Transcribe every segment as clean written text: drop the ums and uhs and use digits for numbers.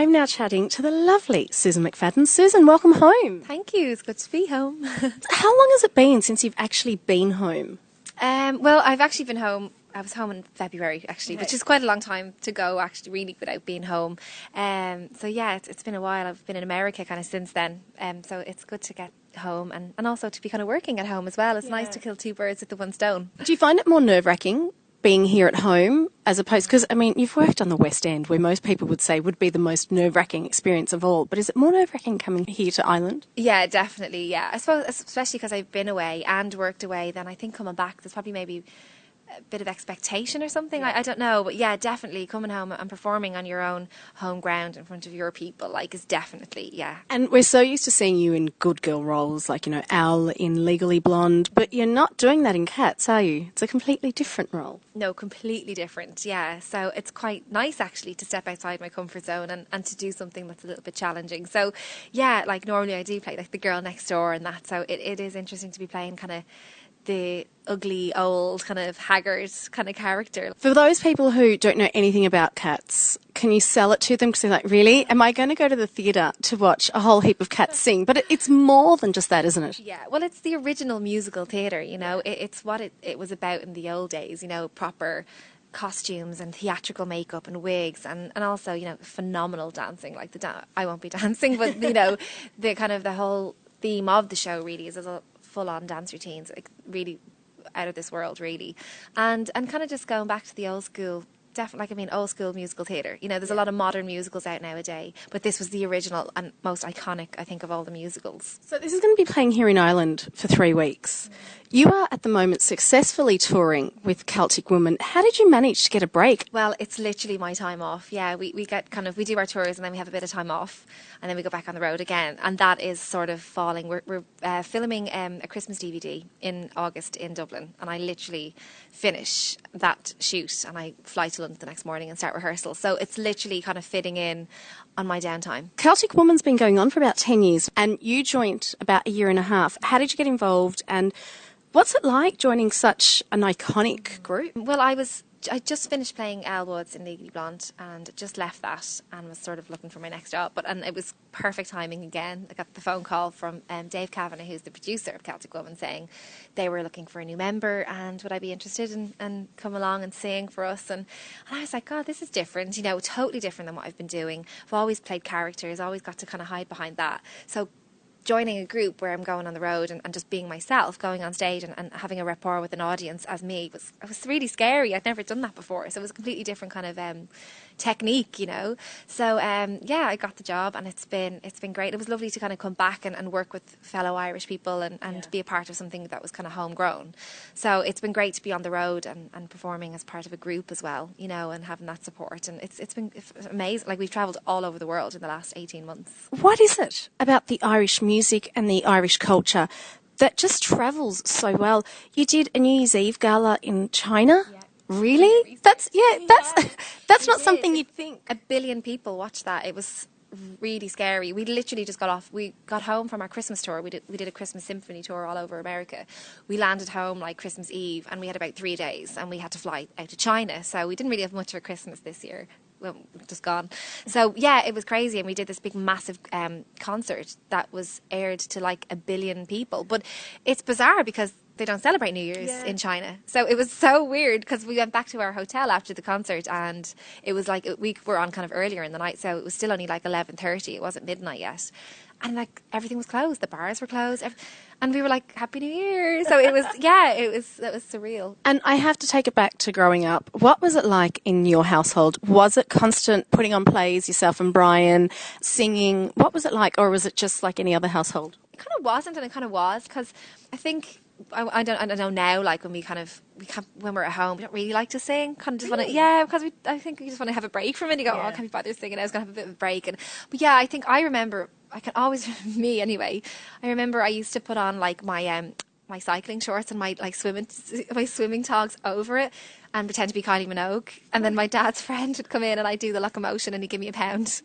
I'm now chatting to the lovely Susan McFadden. Susan, welcome home. Thank you. It's good to be home. How long has it been since you've actually been home? Well, I've actually been home. I was home in February, actually, which is quite a long time to go, actually, really, without being home. So, yeah, it's been a while. I've been in America kind of since then. So it's good to get home and also to be kind of working at home as well. It's nice to kill two birds with the one stone. Do you find it more nerve-wracking being here at home as opposed... Because, I mean, you've worked on the West End, where most people would say would be the most nerve-wracking experience of all. But is it more nerve-wracking coming here to Ireland? Yeah, definitely, yeah. I suppose, especially because I've been away and worked away, then I think coming back, there's probably maybe a bit of expectation or something. I don't know, but yeah, definitely coming home and performing on your own home ground in front of your people, like, is definitely, yeah. And we're so used to seeing you in good girl roles, like, you know, Al in Legally Blonde, but you're not doing that in Cats, are you? It's a completely different role. No, completely different, yeah. So it's quite nice, actually, to step outside my comfort zone and to do something that's a little bit challenging. So, yeah, like, normally I do play, like, the girl next door and that, so it is interesting to be playing kind of the ugly, old, kind of haggard kind of character. For those people who don't know anything about Cats, can you sell it to them? Because they're like, really? Am I going to go to the theatre to watch a whole heap of cats sing? But it's more than just that, isn't it? Yeah, well, it's the original musical theatre, you know. It's what it was about in the old days, you know, proper costumes and theatrical makeup and wigs and also, you know, phenomenal dancing. Like I won't be dancing, but, you know, the kind of the whole theme of the show really is a full-on dance routines, like really out of this world, really, and kind of just going back to the old school, definitely, like, I mean, old school musical theatre. You know, there's a lot of modern musicals out nowadays, but this was the original and most iconic, I think, of all the musicals. So this is going to be playing here in Ireland for 3 weeks. You are at the moment successfully touring with Celtic Woman. How did you manage to get a break? Well, it's literally my time off. Yeah, we get we do our tours and then we have a bit of time off and then we go back on the road again. And that is sort of falling. We're filming a Christmas DVD in August in Dublin, and I literally finish that shoot and I fly to London the next morning and start rehearsal. So it's literally kind of fitting in on my downtime. Celtic Woman's been going on for about 10 years and you joined about a year and a half. How did you get involved and what's it like joining such an iconic group? Well, I just finished playing Elle Woods in Legally Blonde and just left that and was sort of looking for my next job. And it was perfect timing again. I got the phone call from Dave Kavanagh, who's the producer of Celtic Woman, saying they were looking for a new member and would I be interested in come along and sing for us. And I was like, God, this is different, you know, totally different than what I've been doing. I've always played characters, always got to kind of hide behind that. So joining a group where I'm going on the road and just being myself, going on stage and having a rapport with an audience as me was really scary. I'd never done that before, so it was a completely different kind of technique, you know. So yeah, I got the job and it's been great. It was lovely to kind of come back and work with fellow Irish people and be a part of something that was kind of homegrown. So it's been great to be on the road and performing as part of a group as well, you know, and having that support. And it's been amazing. Like, we've travelled all over the world in the last 18 months. What is it about the Irish music and the Irish culture that just travels so well? You did a New Year's Eve gala in China. Yeah. Really? That's not something you'd think. 1 billion people watched that. It was really scary. We literally just we got home from our Christmas tour. We did a Christmas symphony tour all over America. We landed home like Christmas Eve and we had about 3 days and we had to fly out to China. So we didn't really have much for Christmas this year. Well, just gone. So yeah, it was crazy, and we did this big massive concert that was aired to like 1 billion people. But it's bizarre because they don't celebrate New Year's in China. So it was so weird because we went back to our hotel after the concert and it was like we were on kind of earlier in the night, so it was still only like 11:30. It wasn't midnight yet. And like everything was closed, the bars were closed, and we were like, Happy New Year. So it was, it was surreal. And I have to take it back to growing up. What was it like in your household? Was it constant putting on plays, yourself and Brian, singing? What was it like, or was it just like any other household? It kind of wasn't, and it kind of was, because I think I don't know now. Like when we're at home, we don't really like to sing. Kind of just want to, because I think we just want to have a break from it. You go, I can't be bothered singing. I was gonna have a bit of a break, but yeah, I think I remember. I can always me anyway. I remember I used to put on like my my cycling shorts and my swimming togs over it and pretend to be Kylie Minogue. And then my dad's friend would come in and I'd do the locomotion and he'd give me £1.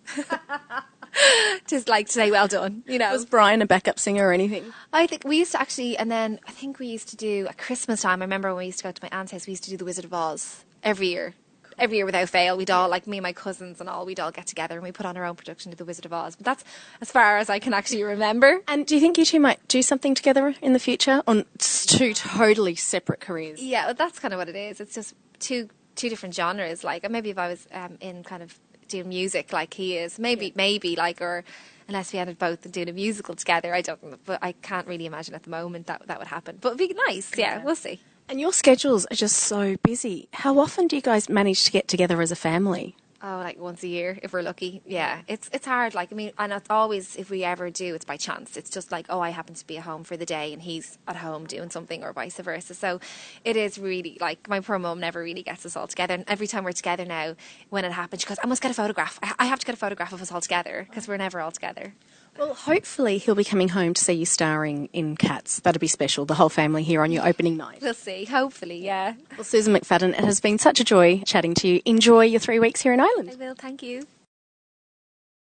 Just like to say well done, you know. Was Brian a backup singer or anything? I think we used to actually, and then I think we used to do at Christmas time. I remember when we used to go to my aunt's house, we used to do the Wizard of Oz every year. every year without fail, we'd all, like me and my cousins and all, we'd all get together and we put on our own production of The Wizard of Oz. But that's as far as I can actually remember. And do you think you two might do something together in the future on two totally separate careers? Yeah, well, that's kind of what it is. It's just two different genres. Like, and maybe if I was in kind of doing music like he is, maybe like, or unless we ended both doing a musical together, I don't know. But I can't really imagine at the moment that would happen. But it'd be nice. Yeah, we'll see. And your schedules are just so busy. How often do you guys manage to get together as a family? Oh, like once a year, if we're lucky. Yeah, it's hard. Like, I mean, and it's always, if we ever do, it's by chance. It's just like, oh, I happen to be at home for the day and he's at home doing something, or vice versa. So it is really, like, my poor mum never really gets us all together. And every time we're together now, when it happens, she goes, I must get a photograph. I have to get a photograph of us all together, because we're never all together. Well, hopefully he'll be coming home to see you starring in Cats. That'd be special, the whole family here on your opening night. We'll see, hopefully, yeah. Well, Susan McFadden, it has been such a joy chatting to you. Enjoy your 3 weeks here in Ireland. I will, thank you.